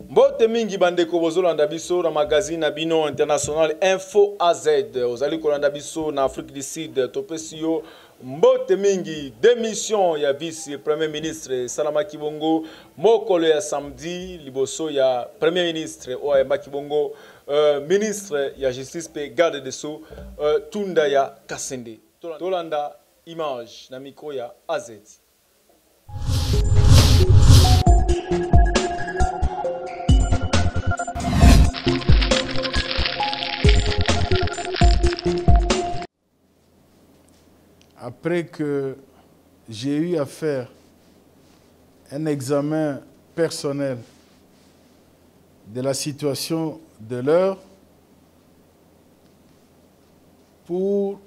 Mbote mingi bandeko bozolanda biso na magazine na bino international Info AZ. Ozali kolanda biso na Afrique du Sud. Topesio mbote mingi démission ya vice premier ministre Salamaki Bongo mokolo ya samedi liboso ya premier ministre Oyembaki Bongo ministre ya justice pe garde de sceaux Tunda ya Kasende. Tolanda image na micro ya AZ. Après que j'ai eu à faire un examen personnel de la situation de l'heure pour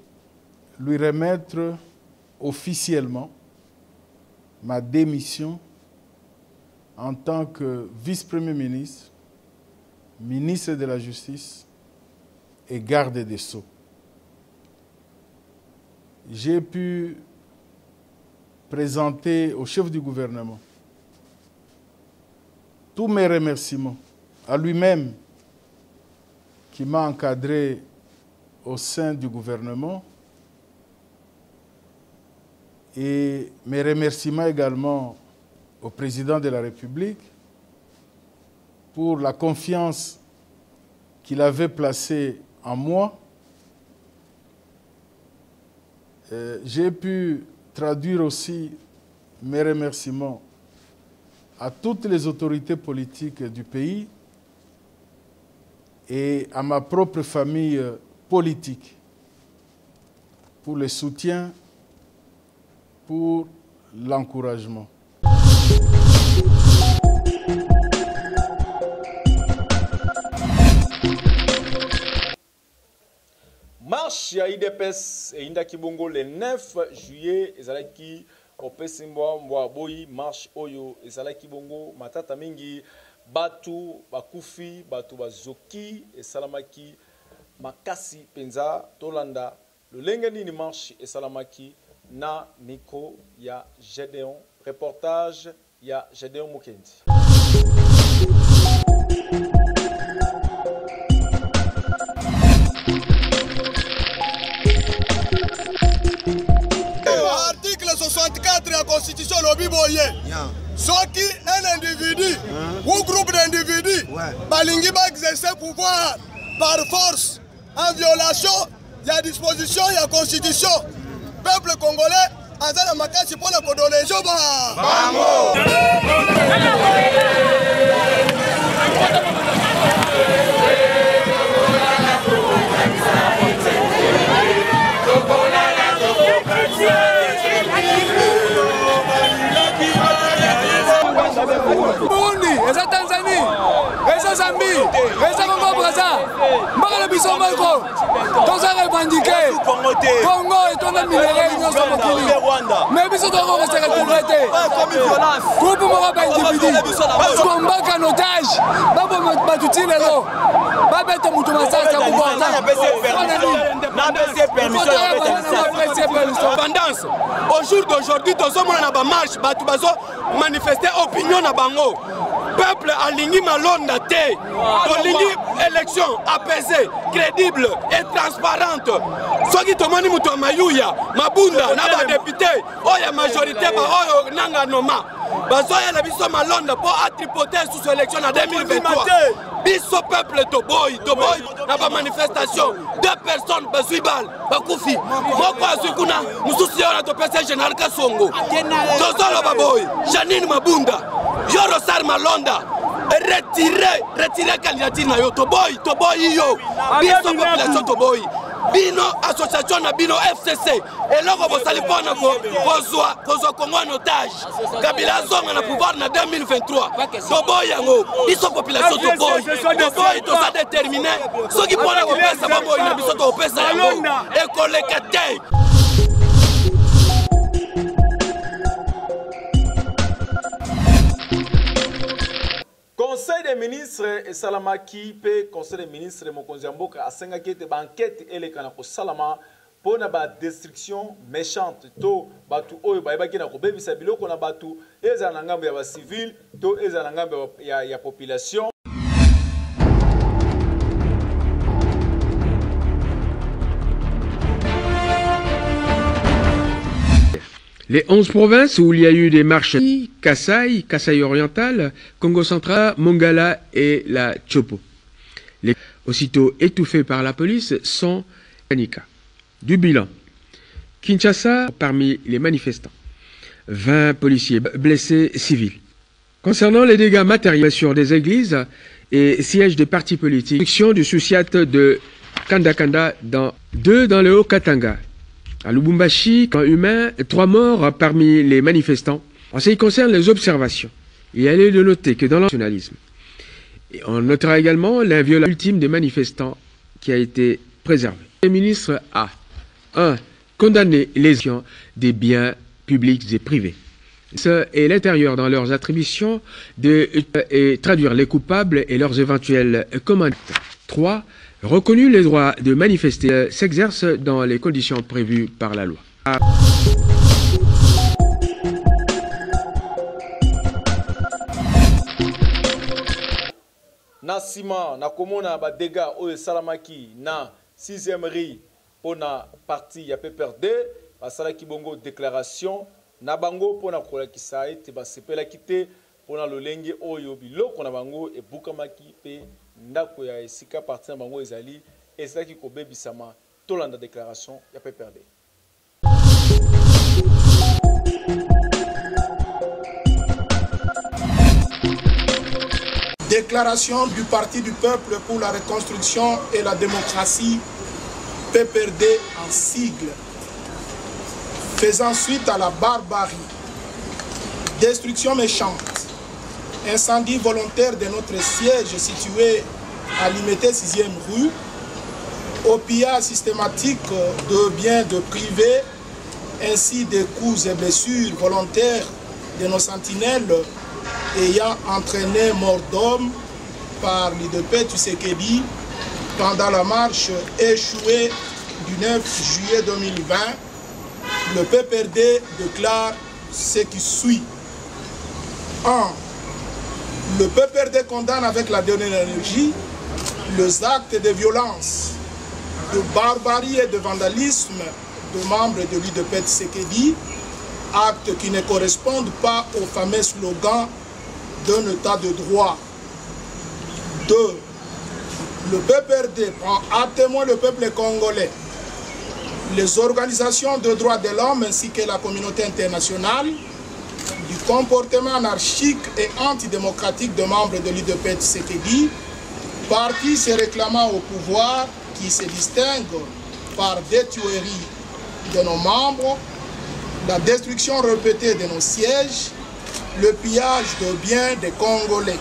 lui remettre officiellement ma démission en tant que vice-premier ministre, ministre de la Justice et garde des Sceaux. J'ai pu présenter au chef du gouvernement tous mes remerciements à lui-même qui m'a encadré au sein du gouvernement et mes remerciements également au président de la République pour la confiance qu'il avait placée en moi. J'ai pu traduire aussi mes remerciements à toutes les autorités politiques du pays et à ma propre famille politique pour le soutien, pour l'encouragement. Marche ya IDPS et Indaki Bongo le 9 juillet ezalaki opesimbo mwa boyi marche oyo ezalaki bongo matata mingi batu bakufi batu bazoki esalamaki makasi penza tolanda lolenge nini marche esalamaki na miko ya Gedeon reportage ya Gedeon Mukendi. Article 64 de la Constitution lobi boye. Soki un individu ou groupe d'individus balingi ba exercer pouvoir par force en violation de la disposition de la Constitution. Peuple congolais azala makasi pour la kodole joba. Burundi, eza Tanzanie, eza Zambie, eza Congo Brazza, mbakala biso moko, toza revendiquer Congo etonda minere nyonso mokili. Mais biso toko reseka tourete. Groupe moko ba individu, kombaka en otage, babo batuti lelo. Babeta mutu masasa kukonda. Pendant au jour d'aujourd'hui, tozo mona na ba marche, batu bazo manifester opinion na bango. Peuple alingi malonda te. Tolingi élection apaisée, crédible et transparente. Soki tomoni mutu amayuya, mabunda na ba député, oya majorité ba oyo nanga noma. Bazoya la biso malonda pour attripoter sous élection en 2023. Biso peuple toboy na ba manifestation. 2 personnes bazwibal bakufi. Moko azikuna mususi yona topesa General Kasongo. Tozolo baboy, Janine Mabunda, Yoro Sar Malonda. Retirer candidature na yo toboy yo. Biso population toboy. Bino association na bino FCC eloko bosali pona kozwa Congo en otage. Kabila zonga na pouvoir na 2023. Toboy yango. Biso population toboy toza déterminé. Soki pona kopesa baboy na biso topesa yango. Ekoleka te. Conseil des ministres et Salamaki pe Conseil des ministres Mokonzi Mboka asengaki ete banquête elekana ko salama pona ba destruction méchante to batu oyo bayebaki na kobebisa biloko na batu eza na ngambo ya ba civil to eza na ngambo ya population. Les 11 provinces où il y a eu des marches, Kasaï, Kasaï oriental, Congo central, Mongala et la Chopo. Les aussitôt étouffés par la police sont Kanika. Du bilan, Kinshasa parmi les manifestants, 20 policiers blessés civils. Concernant les dégâts matériels sur des églises et sièges des partis politiques, destruction du Soussiat de Kandakanda, 2 dans le Haut-Katanga. À Lubumbashi, camp humain, 3 morts parmi les manifestants. En ce qui concerne les observations, il est de noter que dans le nationalisme, on notera également l'inviolation ultime des manifestants qui a été préservé. Le ministre a 1. Condamné les actions des biens publics et privés et l'intérieur dans leurs attributions et traduire les coupables et leurs éventuels commandants. 3. Reconnu les droits de manifester s'exercent dans les conditions prévues par la loi. Nasima, nakomona ba dégâts au Salamaki na 6e ri pour na parti ya PPRD, basala ki bongo déclaration na bango pour na kola ki saite ba sepela kité pour na lolenge oyo biloko na bango e bukamaki pe ndako ya esika parti na bango ezali ezaki ko bebisama tolanda déclaration ya PPRD. Déclaration du Parti du Peuple pour la Reconstruction et la Démocratie, PPRD en sigle. Faisant suite à la barbarie, destruction méchante, incendie volontaire de notre siège situé à Limité 6e rue, pillage systématique de biens de privés, ainsi des coups et blessures volontaires de nos sentinelles ayant entraîné mort d'homme par l'IDP Tshisekedi pendant la marche échouée du 9 juillet 2020, le PPRD déclare ce qui suit. 1. Le PPRD condamne avec la dernière énergie les actes de violence, de barbarie et de vandalisme de membres de l'IDP Tshisekedi, actes qui ne correspondent pas au fameux slogan d'un état de droit. 2. Le PPRD prend à témoin le peuple congolais, les organisations de droits de l'homme ainsi que la communauté internationale du comportement anarchique et antidémocratique de membres de l'IDP Tshisekedi, parti se réclamant au pouvoir qui se distingue par des tueries de nos membres, la destruction répétée de nos sièges, le pillage de biens des Congolais.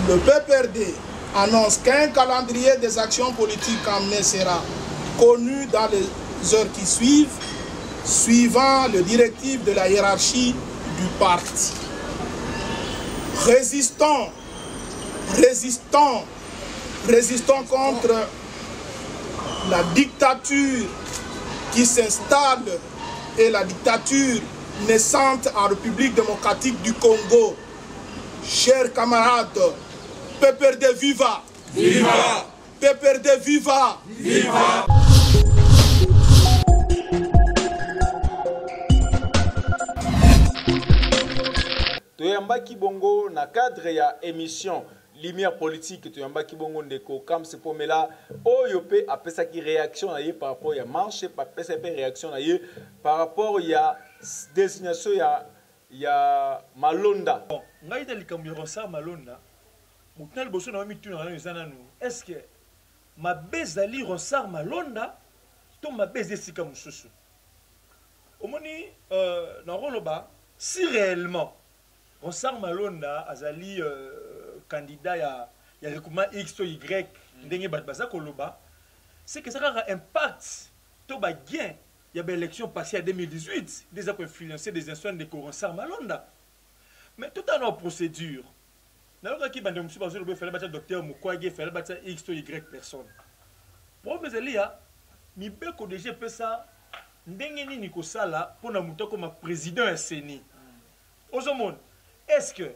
Le PPRD annonce qu'un calendrier des actions politiques emmenées sera connu dans les heures qui suivent, suivant les directives de la hiérarchie du parti. Résistons, résistons, résistons contre la dictature qui s'installe et la dictature naissante en République démocratique du Congo. Chers camarades, PPRD viva! Viva! PPRD viva! Viva! Toyambaki bongo na cadre ya émission Lumière politique toyambaki bongo ndeko kam se pomela oyo pe apesa ki réaction na ye par rapport ya marche pa pesa pe réaction na ye par rapport ya désignation ya Malonda. Bon, ngai ta likambo sa Malonda mutnal boso na mi tuna na zana nu est-ce que ma bezali Ronsard Malonda to ma bezesika mususu omoni na roloba si réellement Ronsard Malonda azali candidat ya recoupement X to Y ndenge baza koloba c'est que ça a un impact to ba gain il y a l'élection passée en 2018 déjà pour influencer des instants de Ronsard Malonda mais tout en procédure na qui bande monsieur bazolo be fallait battre docteur Mukwege fallait battre X to Y personne problème elia mi beko déjà peut ça ndenge nini ko sala pona muto comme président ya CENI Ozomon, est-ce que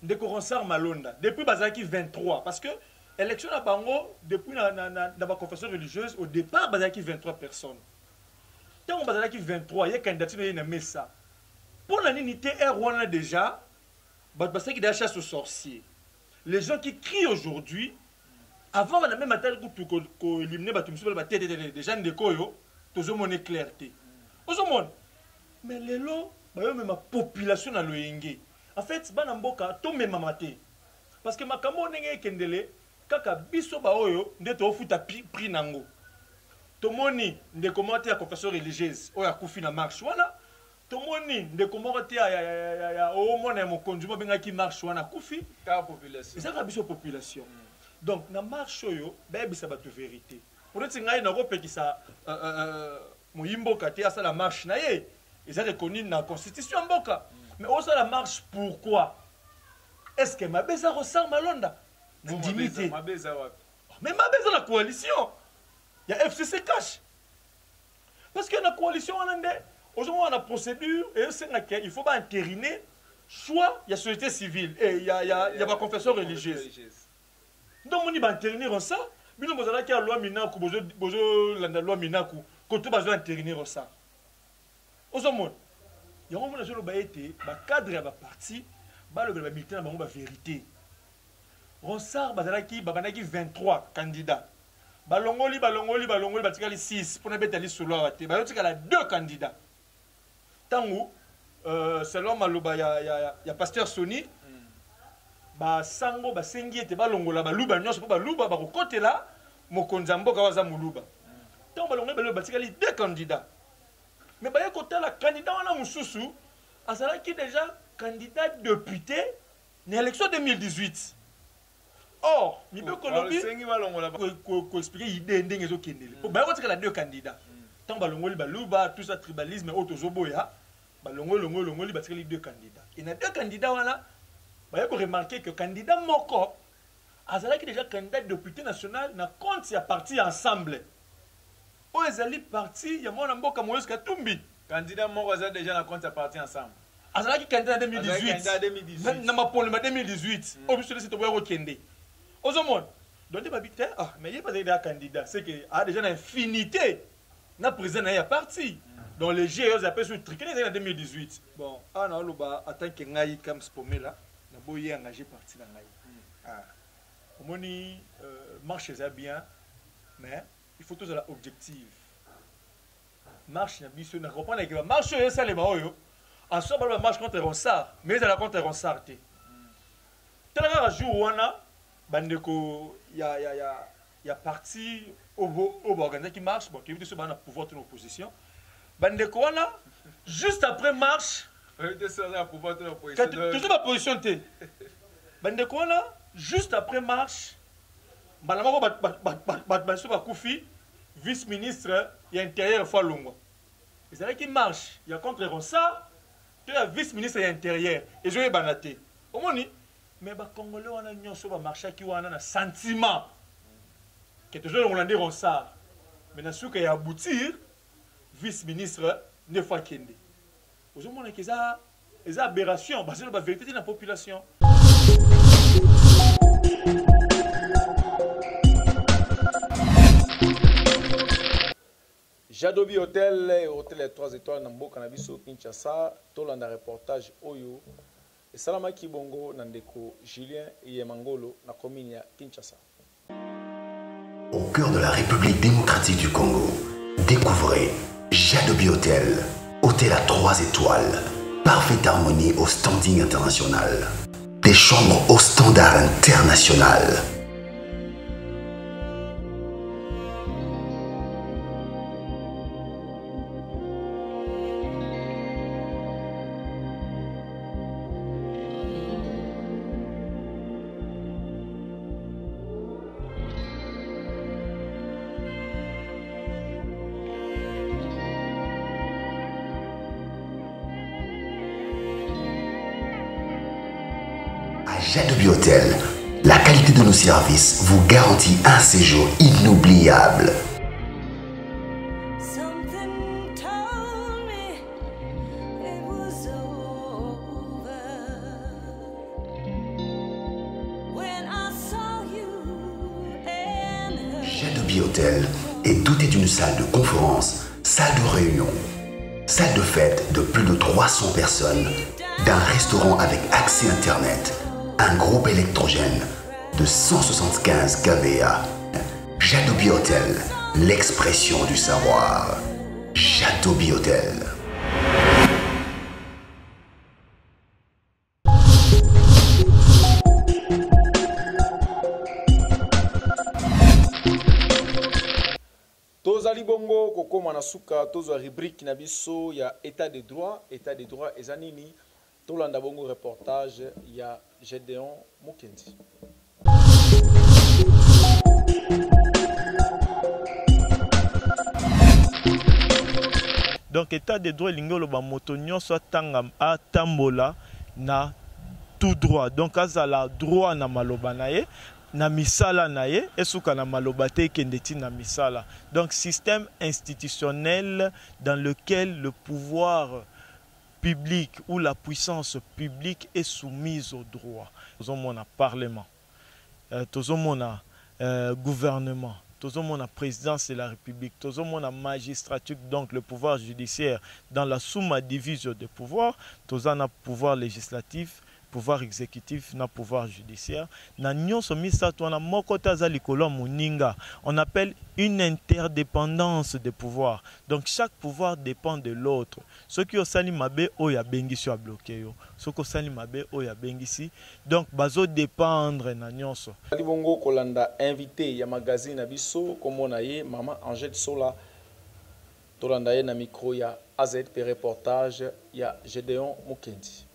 Ndeko Ronsard Malonda, depuis Bazaki 23, parce que l'élection à Bango, depuis la confession religieuse, au départ, Bazaki 23 personnes. Tant que Bazaki 23, il y a candidature de Messa. Pour l'unité R1 déjà, Bazaki de la chasse aux sorciers. Les gens qui crient aujourd'hui, avant on a même atteint pour éliminer les gens de Koyo, tous ont mon clarté. Mais les lots, même ma population dans le Yenge. En fait, Banamboka, tout même maté. Parce que ma camo n'est qu'endele, kaka biso baoyo, n'était au foot à prix nango. Tomoni, de commenter à confession religieuse, ou à Koufi na marche, voilà. Tomoni, de commenter à au moins mon conjoint, ben qui marche, ou à Koufi. Car population. C'est ça la population. Donc, na marche yo, ben ça va te vérité. Pour être singaï na rope qui ça, mon yimbo kati à ça la marche na ye, ils ont reconnu dans la constitution mboka. Mais on ça la marche pourquoi? Est-ce que ma beza ressort Malonda? Dignité. Mais ma beza la coalition. Il y a FCC cash. Parce que la coalition aujourd'hui on a procédure et il faut pas entériner. Soit il y a société civile et il y a ma confession religieuse. Donc on y va entériner ça. Mais nous avons la loi Minaku, la loi Minaku, quand on va entériner ça. Aujourd'hui, il y a un moment où il cadre de la partie, le militaire a la vérité. Ronsard a 23 candidats. Balongoli, 6 pour ne pas sur l'eau. Il y a 2 candidats. Tango, selon Maloba, il y a Pasteur Sony. Sango, Sengi était balongola, Baluba, Nyos, Baluba, côté là, Mokonzambo, Kawaza Muluba. Tant balongoli, il y a 2 candidats. Mais il y a un candidat en Moussoussou, qui est déjà candidat député dans l'élection 2018. Or, il peut expliquer l'idée de l'idée. Il y a 2 candidats. Tant balongoli, Baluba, tout ça, tribalisme, Otozoboya, balongoli, il y a 2 candidats. Il y a 2 candidats. Il faut remarquer que le candidat Moko, qui est déjà candidat député national, n'a compte si parti ensemble. Où est le parti? Il y a mon Mboka Moïse Katumbi. Candidat Moko a déjà un compte parti ensemble. Azalaki candidat 2018. Dans ma polema 2018. Au plus de cette voie au Kende. Aux hommes, donc mais il n'y a pas de candidat. C'est qu'il y a déjà une infinité. N'a président il y a parti. Donc les GEOs appellent sur le truc en 2018. Bon, en tant que Ngaï comme Spomé là. Nous avons engagé parti dans la on marche bien, mais il faut toujours l'objectif. Marche, on reprend la marche, ça les baoyo. En soi, on marche contre Ronsard, mais elle a contre Ronsard. Tel un jour où on a, il y a parti au organisé qui marche, bon, qui évite ce pouvoir de l'opposition. Bandeko on a, juste après marche. Toujours ma position. Juste après marche, vice-ministre et intérieur fois longue. C'est vrai qu'il marche. Il y a contre Ronsard, il y a vice-ministre et intérieur. Et je vais banater. Au moins, mais les Congolais ont un marché qui a un sentiment que toujours on a dit Ronsard. Mais dans ce cas, il y a aboutir, vice-ministre ne fois Kende. Aujourd'hui, il y a des aberrations basées sur la vérité de la population. Jadobi Hotel, hôtel 3 étoiles, Nambo Canabiso, Kinshasa, Tolanda reportage Oyo, et Salama Kibongo, Nandeko, Julien et Yemangolo, na commune Kinshasa. Au cœur de la République démocratique du Congo, découvrez Jadobi Hotel. Hôtel à 3 étoiles, parfaite harmonie au standing international. Des chambres au standard international. Jadobi Hotel, la qualité de nos services vous garantit un séjour inoubliable. Biotel est doté d'une salle de conférence, salle de réunion, salle de fête de plus de 300 personnes, d'un restaurant avec accès Internet, un groupe électrogène de 175 kVA. Jado Biotel, l'expression du savoir. Jado Biotel. Tozali bongo kokoma na suka tozwa rubrique na biso ya état de droit eza nini tolanda bongo reportage ya Gédéon Mukendi. Donc état de droit lingolo ba moto nyonso atanga atambola na tout droit. Donc azala droit na maloba na ye na misala na ye esuka na maloba te kendeti na misala. Donc système institutionnel dans lequel le pouvoir public ou la puissance publique est soumise au droit. Tozomona parlement, tozomona gouvernement, tozomona présidence de la République, tozomona magistrature, donc le pouvoir judiciaire dans la sous-division de pouvoir, tozana pouvoir législatif, pouvoir exécutif, na pouvoir judiciaire. Na nyonso misato na moko taza likolo muninga. On appelle une interdépendance des pouvoirs. Donc chaque pouvoir dépend de l'autre. Ce qui osali mabe oya bengisi a bloqué yo. Ce qui osali mabe oya bengisi. Donc bazo dépendre na nyonso. Ali bongo kolanda invité ya magazine abiso komona ye maman Angèle Sola. Tolanda ye na micro ya AZP reportage ya Gédéon Mukendi.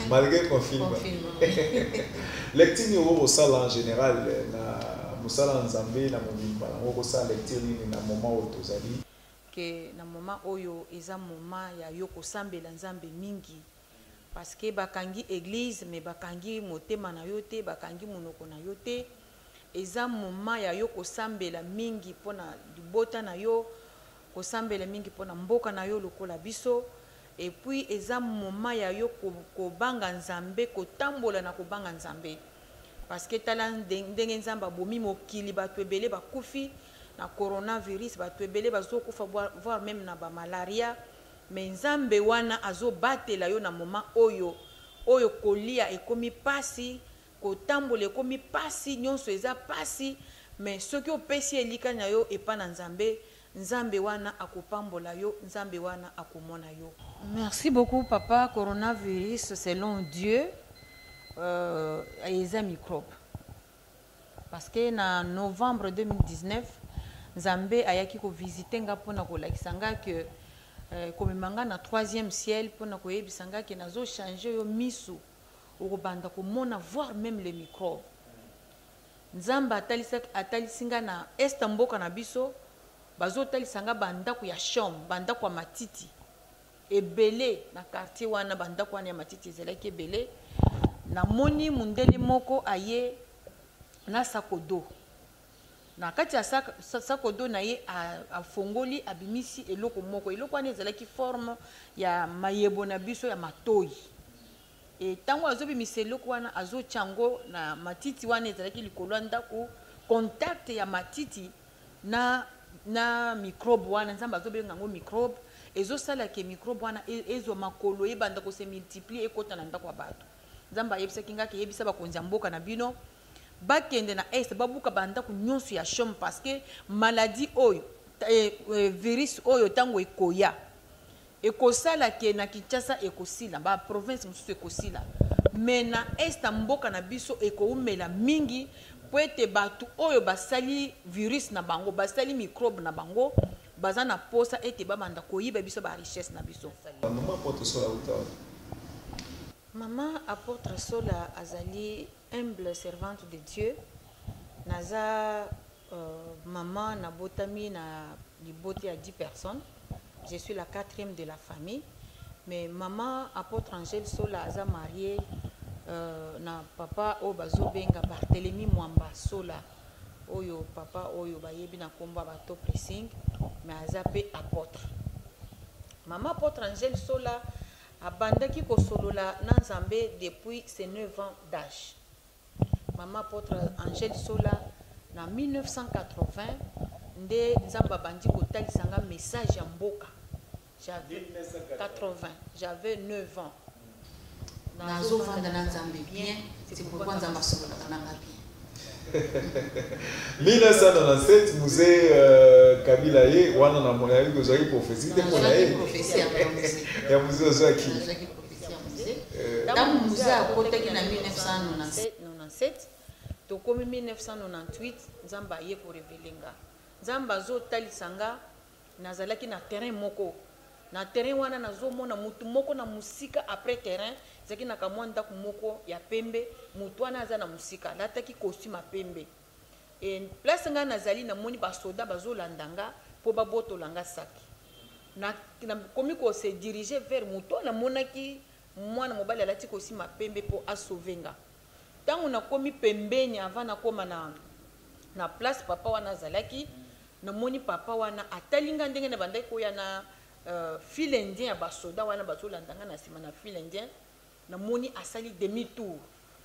Malgré le confinement. Lecture au salle en général na musala nzambe na momimba na ngoko sa lecture ni na moment où tozali que na moment oyo eza moment ya yoko sambela nzambe mingi parce que bakangi église mais bakangi motema na yote bakangi monoko na yote eza moment ya yoko sambela mingi pona libota na yo kosambela mingi pona mboka na yo lokola biso et puis eza moment ya yo ko banga nzambe ko tambola na ko banga nzambe parce que tala ndenge nzamba bomi mokili bato ebele bakufi na coronavirus bato ebele bazokufa voire même na ba malaria mais nzambe wana azo batela yo na moment oyo kolia ekomi pasi ko tambola ekomi pasi nyonso eza pasi mais soki opesi elika na yo epa na nzambe nzambe wana akopambola yo nzambe wana akomona yo. Merci beaucoup papa. Coronavirus selon Dieu eza microbe parce que na novembre 2019 nzambe ayaki ko visiter nga pona ko lakisanga que komemanga na 3e ciel pona ko yebisanga que nazo changer yo misu okobanda ko mona voir même les microbes. Nzamba atalisinga na esta mboka na biso bazotalisanga bandako ya chambre bandako ya matiti ebele na quartier wana bandako wana ya matiti ezelaki ebele na moni mundele moko aye na sakodo na kati ya sakodo na ye afongoli abimisi eloko moko eloko wana ezelaki forme ya mayebo na biso ya matoi et tango azobimisa eloko wana azotyango na matiti wana ezalaki likolo ndako contact ya matiti na microbe wana nzamba azobenga ngo microbe ezosala ke microbe wana ezo makolo ebanda ko se multiplier ekota na ndako ya bato nzamba yebisaki ngaki yebisa bakonzi ya mboka na bino bakende na est babuka bandako nyonso ya chom parce que maladie oyo virus oyo tango ekoya ekosala ke na Kinshasa ekosila ba province mususu ekosila mais na est mboka na biso ekoumela mingi poete batu oyo basali virus na bango basali microbe na bango baza na posa ete babanda koyiba biso ba richesse na biso. Maman apôtre Sola azali humble servante de Dieu naza maman na botami na libote à 10 personnes. Je suis la 4e de la famille mais maman apôtre Angèle Sola aza mariée na papa o bazobenga Barthélemy Mwamba Sola oyo papa oyo bayebi na komba bato pressing mais aza pe apôtre Maman apôtre Angèle Sola abandaki kosolola na Nzambe depuis ses 9 ans d'âge. Maman apôtre Angèle Sola na 1980 nde Nzamba bandi kotalisanga message ya mboka. J'avais 80, j'avais 9 ans. Nazo vanda na Nzambe bien, c'est pourquoi Nzamba solola na bien. 1997 musée Kabila ye wana na mona yuko zaki prophétie de mona ye prophétie ya musée zaki dans musée a kotaki na 1997 to komi 1998 Nzamba ye ko revelenga Nzamba zo talisanga nazalaki na terrain moko na terrain wana nazomona mutu moko na musika après terrain zaki na kamwanda kumoko ya pembe mutu wana aza na musika lataki costume pembe et place nga nazali na moni ba soda bazolandanga po babotolanga saki na komi ko se diriger vers mutu na monaki mwana mobali alati costume pembe po asovenga tangu na komi pembeni avant na koma na place papa wana zalaki na moni papa wana atalinga ndenge na bandai ko ya na file indien ya basoda wana bazolandanga na sima na file indien na moni asali demi tour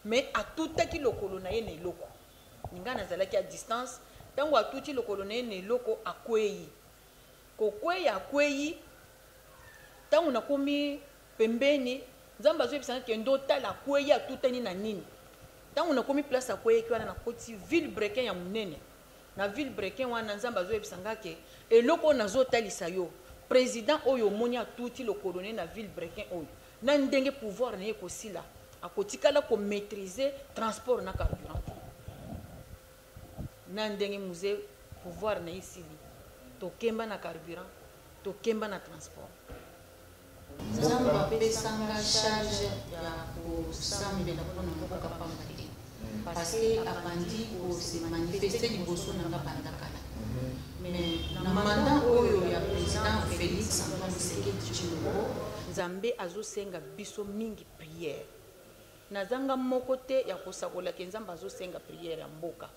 mais atutaki lokolo na ye na eloko ninga nazalaki à distance tango atuti lokolo na ye na eloko akweyi kokweyi akweyi tango na komi pembeni Nzamba azoyebisanga ke ndo tala akweyi atutani na nini tango na komi place akweyi wana na koti ville brequin ya munene na ville brequin wana Nzamba azoyebisanga ke eloko nazotalisa yo président oyo moni atuti lokolo na ville brequin oyo na ndenge pouvoir na ye kosila akotikala ko maîtriser transport na carburant na ndenge musée pouvoir na isili to kemba na carburant to kemba na transport Nzamba pesanga charge ya kosambela mpona mboka pambali parce que abandi kose manifester liboso na banda kala mais na mandat oyo ya président Félix Antoine Tshisekedi Tshilombo Nzambe azosenga biso mingi prière nazanga moko te ya kosakola ke Nzambe azosenga prière ya mboka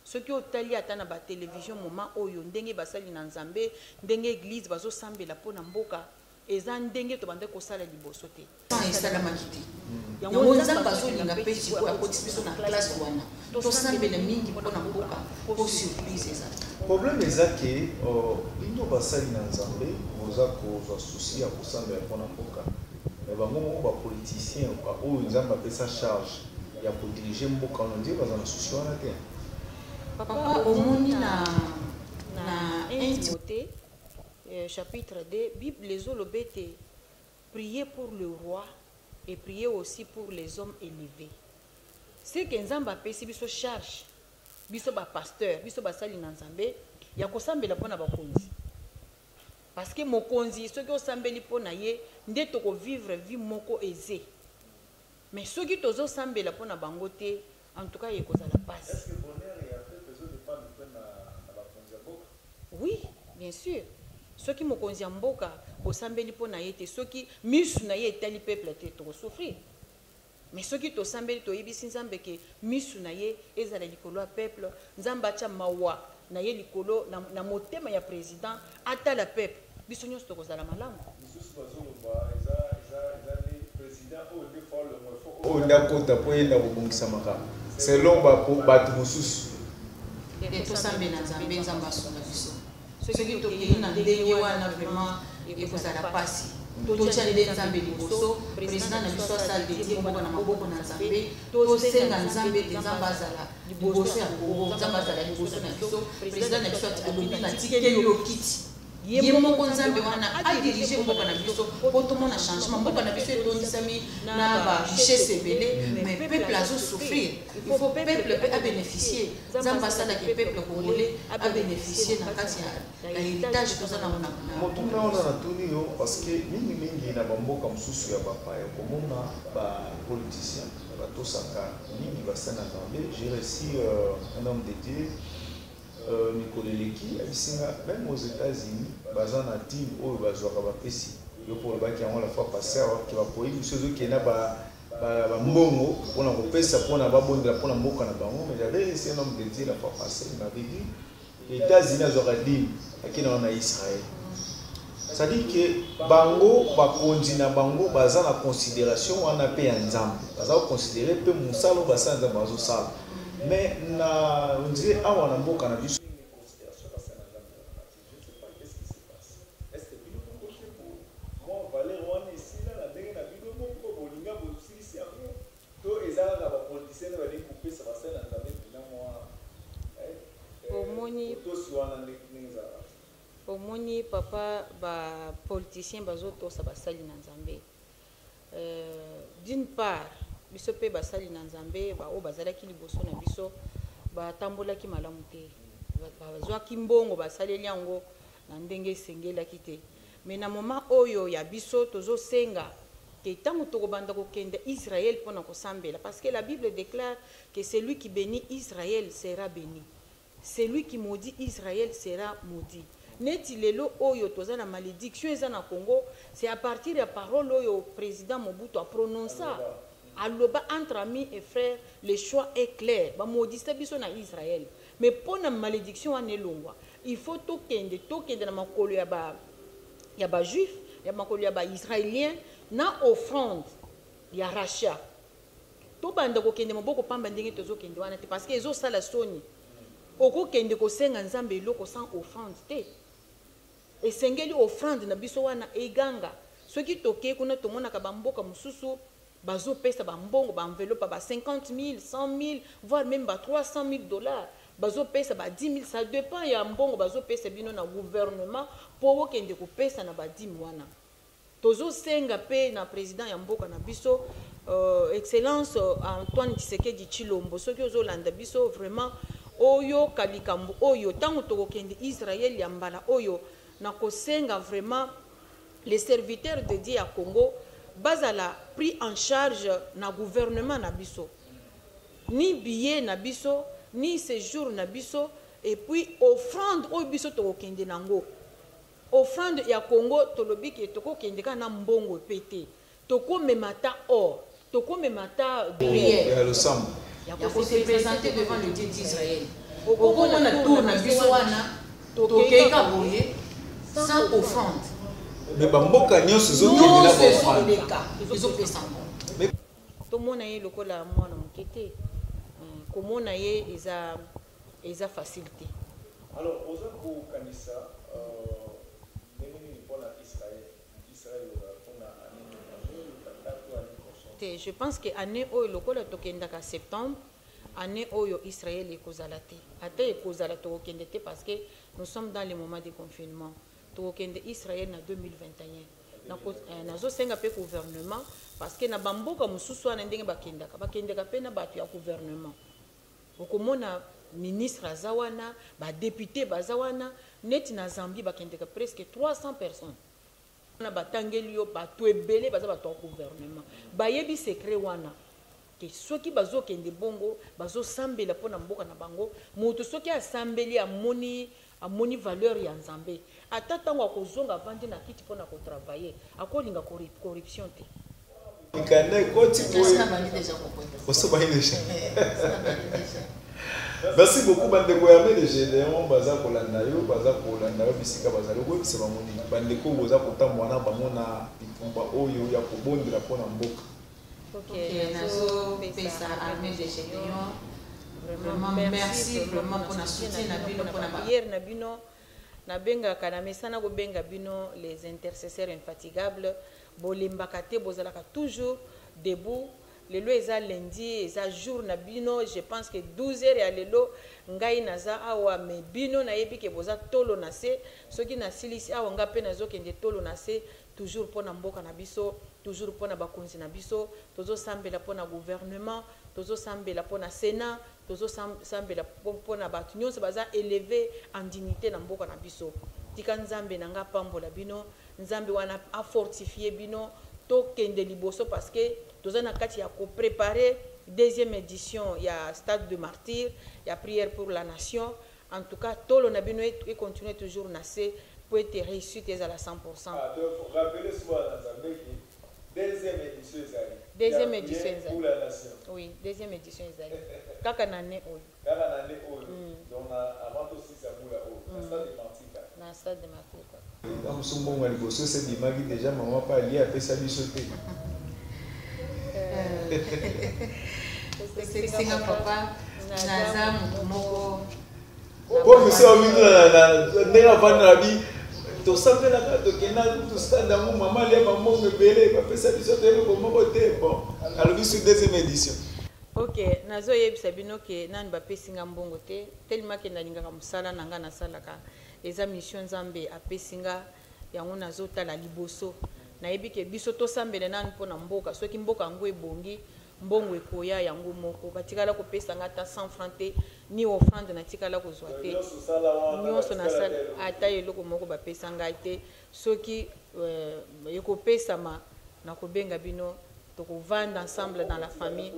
soki otali ata na ba télévision moment oyo ndenge basali na Nzambe ndenge église bazosambela mpona mboka eza ndenge to bande kosala liboso te esala makiti yango Nzambe azolinga pe siko ya kotisi biso na classe wana tosambela mingi mpona mboka po surprise eza problème ezake indo basali na Nzambe boza kozwa souci ya kosambela mpona mboka mais bango moko bapoliticien oyo Nzambe apesa charge ya kodiriger mboka wana nde baza na souci wana te papa omoni na 1 Timothée chapitre 2 Bible les olobete prier pour le roi et prier aussi pour les hommes élevés c'est que Nzambe apesi biso charge biso ba pasteur biso basali na Nzambe ya kosambela mpona bakonzi parce que mokonzi soki osambeli mpona ye nde toko vivre vie moko aisée mais soki tozosambela mpona bango te en tout cas yekozala passe oui bien sûr soki mokonzi ya mboka osambeli mpona ye te soki misu na ye etali peuple te tokosouffrir mais soki tosambeli toyebisi Nzambe ke misu na ye ezala likolo ya peuple Nzambe atya mawa na ye likolo na motema ya président atala peuple biso nyonso tokozala malamu oyo ndakota po yenda kobongisa makambo selon bato mosusu tosambela na Nzambe Nzambe asunga biso soki tokei na ndenge wana vraiment ekozala pasi totya nde Nzambe liboso président na biso asala dedie moko na maboko na Nzambe tosenga Nzambe te Nzambe azala liboso ya Kongo Nzambe azala liboso na biso président na biso alobi na tikeli yo kiti ye moko Nzambe wana adirige mboka na biso po tomona changement mboka na biso etondisami na ba richesse ebele mais peuple azosouffrir il faut peuple a bénéficier Nzambe asalaki peuple congolais a bénéficier na kati ya héritage toza na motunga wana natuni yo parce que mingi na bamboka mosusu ya bapaya komona bapoliticien batosaka mingi basali na Nzambe j'ai reçu un homme de Dieu Nikoleleki abisinga même aux États-Unis baza na team oyo bazwaka bapesi yo pour baki yango la fois passée ki bapoyi biso qui na ba mbongo mpona kopesa mpona babondela mpona mboka na bango mais j'avais laissé un homme de Dieu la fois passée il m'avait dit les États-Unis azwaka dîme akina wana Israël C'est-à-dire que bango bakonzi na bango baza na considération wana pe ya nzambe baza considérer pe musalo basa nzambe bazo sala mais na on dirait awa na mboka na biso omoni papa ba politicien bazotosa basali na nzambe d'une part biso pe basali na nzambe bao bazalaki liboso na biso batambolaki malamu te bazwaki mbongo basaleli yango na ndenge esengelaki te mais na moment oyo ya biso tozosenga ke ntango tokobanda kokende Israël mpona kosambela parce que la Bible déclare que celui qui bénit Israël sera béni, celui qui maudit Israël sera maudit. Neti lelo oyo toza na malédiction eza na Congo, c'est à partir de parole oyo président Mobutu a prononcé aloba entre amis et frères, le choix est clair, ba maudissa biso na Israël. Mais pour na malédiction ane longwa, il faut tokende na makolo ya ba juif, ya makolo ya ba israélien na offrande ya rachat. To banda ko kende moboko pamba ndenge tozo kende wana te parce que ezo sala soni. Oko kende ko senga nzambe eloko sans offrande te. Esengeli offrande na biso wana eganga. Soki toke kuna tomona ka bamboka mususu bazo pesa ba mbongo ba enveloppe ba 50 000, 100 000, voire même ba 300 000 $. Bazo pesa ba 10 000, ça dépend ya mbongo bazo pesa bino na gouvernement pour kende ko pesa na ba 10 wana. Tozo senga pe na président ya mboka na biso excellence Antoine Tshisekedi Tshilombo soki ozo landa biso vraiment oyo kalikambo oyo tango toko kende Israël ya mbala oyo na kosenga vraiment les serviteurs de Dieu à Congo bazala pris en charge na gouvernement na biso ni billet na biso ni séjour na biso et puis offrande oyo biso toko kende nango offrande ya Congo tolobi ke toko kende ka na mbongo pété toko memata or toko memata prière le sang ya ko se présenter devant le Dieu d'Israël oko na tour na biso wana toke ka boye sans offrande mais bamboka nyonso zo kende na offrande ezo pesa ngo to mona ye lokola mwana mokete komona ye eza facilité. Alors oza ko kanisa je pense que année oyo lokola tokendaka septembre année oyo Israël ekozala te ata ekozala tokende te parce que nous sommes dans les moments de confinement tokende Israël na 2021 nazo senga pe gouvernement parce que na bamboka mususu wana ndenge bakendaka pe na bato ya gouvernement okomona ministre azawana ba député bazawana neti na Zambie bakendaka presque 300 personnes na batangeli yo bato ebele baza bato ya gouvernement bayebi secret wana ke soki bazokende bongo bazosambela mpona mboka na bango moto soki asambeli amoni valeur ya nzambe ata ntango akozonga avandi na kiti mpona kotravailler akolinga corruption te. Merci beaucoup bandeko ya mele Gédéon baza kolanda yo bisika baza loko bisa bamoni bandeko boza kotamwa na bamona bitumba oyo ya kobondela pona mboka. OK, nazo pesa armée de Gédéon. Vraiment merci vraiment pour na soutien na bino pour na prière na bino na benga kana mesana go benga bino les intercesseurs infatigables bolembaka te bozalaka toujours debout. Lelo eza lundi eza jour na bino je pense que 12h ya lelo ngai naza awa me bino na yebi ke boza tolo na se soki na silisi awa nga pe nazo kende tolo na se toujours pona mboka na biso toujours pona bakonzi na biso tozo sambela pona gouvernement tozo sambela pona sénat tozo sambela pona batu nyonso baza élevé en dignité na mboka na biso tika nzambe na nga pambola bino nzambe wana a fortifier bino to kende liboso parce que toza na kati ya ko préparer deuxième édition ya stade de martyr ya prière pour la nation en tout cas tolo na bino et continuer toujours na se pour être réussite à la 100%. Donc rappelez souvent dans Zambie deuxième édition ezali. Deuxième édition ezali. Pour la nation. Oui, deuxième édition ezali. Kaka na ne oyo. Kaka na ne oyo. Donc avant aussi ça moula oyo. Na stade de martyr. Na stade de Martyr. Dans ce moment, c'est Bimaki déjà, maman pas lié à Pessa Bissoté. C'est un papa, Nazam, Moko. Bon, monsieur, on est là, to sambela ka to kena to stade ngo maman le maman me belé pa pesa biso te ko moko te bon alobi sur deuxième édition. OK, nazo yebisa bino ke nani ba pesinga mbongo te tellement ke nalinga musala nanga na salaka eza mission Nzambe apesinga yango nazo tala liboso na yebi ke biso to sambele nani pona mboka soki mboka ngo ebongi mbongo ekoya yango moko batikala ko pesa ngata 100 francs te ni offrande na tikala ko zwa te nyonso na sala ata eloko moko ba pesa ngai te soki yeko pesa ma na ko benga bino to ko vendre ensemble dans la famille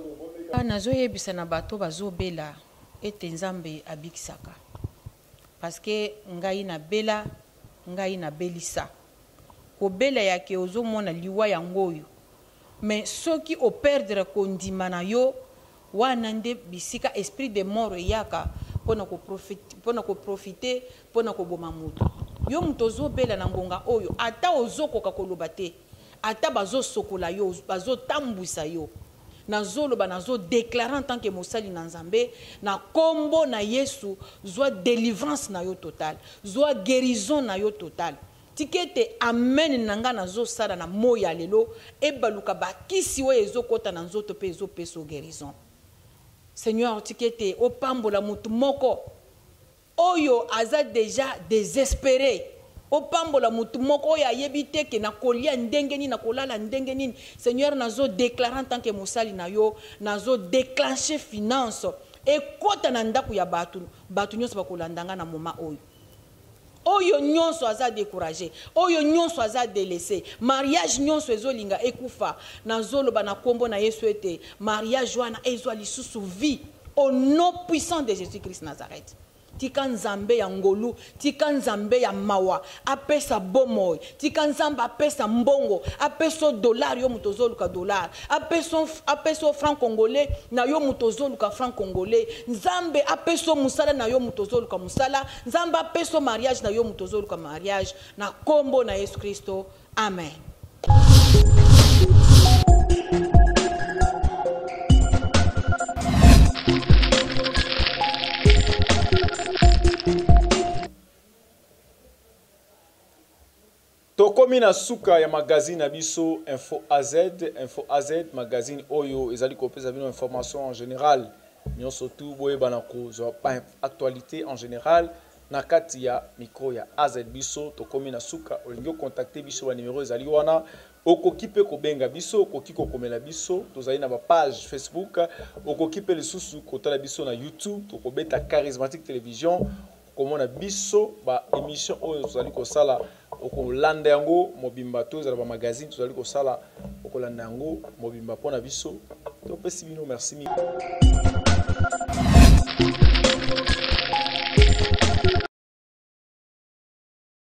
nazo yebisa na bato bazobela ete Nzambe abikisaka parce que ngai na bela ngai na belisa ko bela yake ozomona liwa yango yo mais ceux qui au perdre kondima na yo wanande bisika esprit de mort yaka pona ko profiter pona ko boma mutu yo muto zobela na ngonga oyo ata ozokoka koloba te ata bazo sokola yo bazo tambwisa yo nazoloba nazo déclarer en tant que mosali na Nzambe na kombo na Yesu zwa délivrance na yo total zwa guérison na yo total tikete amen nanga nazo sala na moya lelo ebaluka bakisi we ezokota na nzoto pe ezopeso guérison Seigneur tikete opambola mutu moko oyo aza déjà désespéré opambola mutu moko oyo ayebite ke na kolia ndengeni na kolala ndengeni Seigneur nazo déclarer en tant que mosali na yo nazo déclencher finance ekota na ndaku ya batu nyonso bakolandanga na moma oyo oyo nyonso aza découragé oyo nyonso aza délaissé mariage nyonso ezolinga ekufa nazoloba na kombo na Yesu ete mariage wana ezwa lisusu vie au nom puissant de Jésus-Christ Nazareth tika Nzambe ya ngolu tika Nzambe ya mawa apesa bomoy tika Nzambe apesa mbongo apeso dollar yo mutozoluka dollar apeso franc congolais na yo mutozoluka franc congolais Nzambe apeso musala na yo mutozoluka musala Nzambe apeso mariage na yo mutozoluka mariage na kombo na Yesu Kristo amen. Tokomi na suka ya magazine abiso Info AZ magazine oyo ezali kopesa bino information en général nyo surtout boye banako zo pa actualité en général na kati ya micro ya AZ biso tokomi na suka olingo contacter biso ba numéro ezali wana okoki pe ko benga biso okoki ko komela biso tozali na ba page Facebook okoki pe lisusu kotala biso na YouTube tokobeta charismatique télévision komona biso ba émission oyo tozali ko sala okolanda yango mobimba to za ba magazine tozali ko sala okolanda yango mobimba pona biso to pesi bino merci.